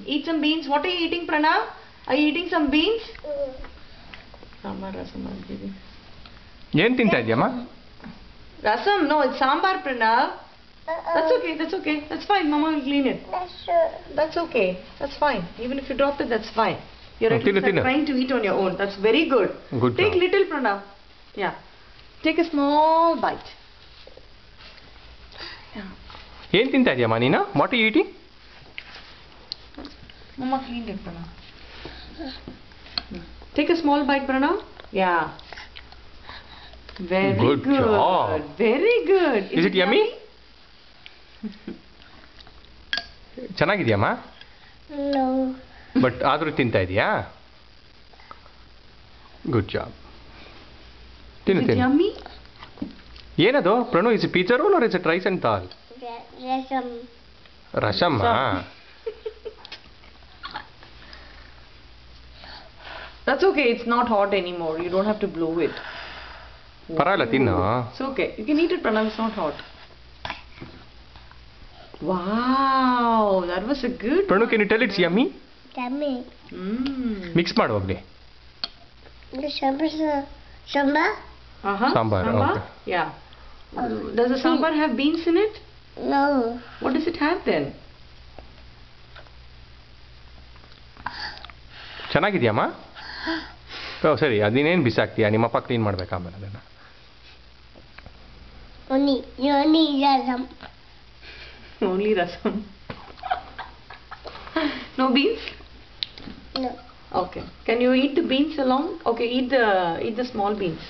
Eat some beans. What are you eating, Pranav? Are you eating some beans? Sambar, rasam, baby. ಏನು ತಿಂತಾ ಇದೆಯಮ್ಮ? Rasam? No, it's sambar, Pranav. That's okay. That's okay. That's fine. Mama will clean it. That's okay. That's fine. Even if you drop it, that's fine. You're at least trying to eat on your own. That's very good. Good Take job. little, Pranav. Yeah. Take a small bite. Yeah. ಏನು ತಿಂತಾ ಇದೆಯಮ್ಮ ನೀನು? What are you eating? Mama cleaned it, Pranav. Take a small bite, Pranav. Yeah. Very Good good. job. Very good. Is it yummy? ಚೆನ್ನಾಗಿದೆಯಮ್ಮ? No. But ಆದರೂ ತಿಂತಾ ಇದೆಯಾ? Good job. ತಿನ್ನು Is it ತಿನ್ನು. yummy? ಏನದು? Pranu, is pizza roll or is it rice and dal? Rasam. ರಸಮ್ಮ. That's okay. It's not hot anymore. You don't have to blow it. ಪರವಾಗಿಲ್ಲ ತಿನ್ನು. It's okay. You can eat it, Pranav. It's not hot. Wow, that was a good. ಪ್ರಣು, can you tell it's yummy? Yummy. Mix ಮಾಡು ಹೋಗ್ಲಿ. Sambar? Sambar, okay. Yeah. Does the sambar have beans in it? No. What does it have then? ಚೆನ್ನಾಗಿದೆಯಮ್ಮ? ಓ ಸರಿ, ಅದಿನೇನು ಬಿಸಾಕ್ತೀಯಾ? ನಿಮ್ಮಪ್ಪ clean ಮಾಡ್ಬೇಕು ಆಮೇಲೆ ಅದನ್ನು. Only rasam. Only rasam. No beans? No. Okay. Can you eat the beans along? Okay, eat the small beans.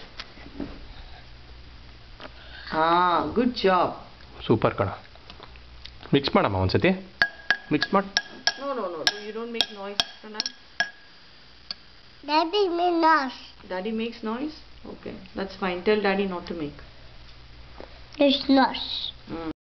Good job. Super ಕಣ. Mix ಮಾಡಮ್ಮ ಒಂದ್ಸತಿ. Mix ಮಾಡಿ. No. You don't make noise, Pranav. Daddy made noise. Daddy makes noise? Okay, that's fine. Tell Daddy not to make. It's noise.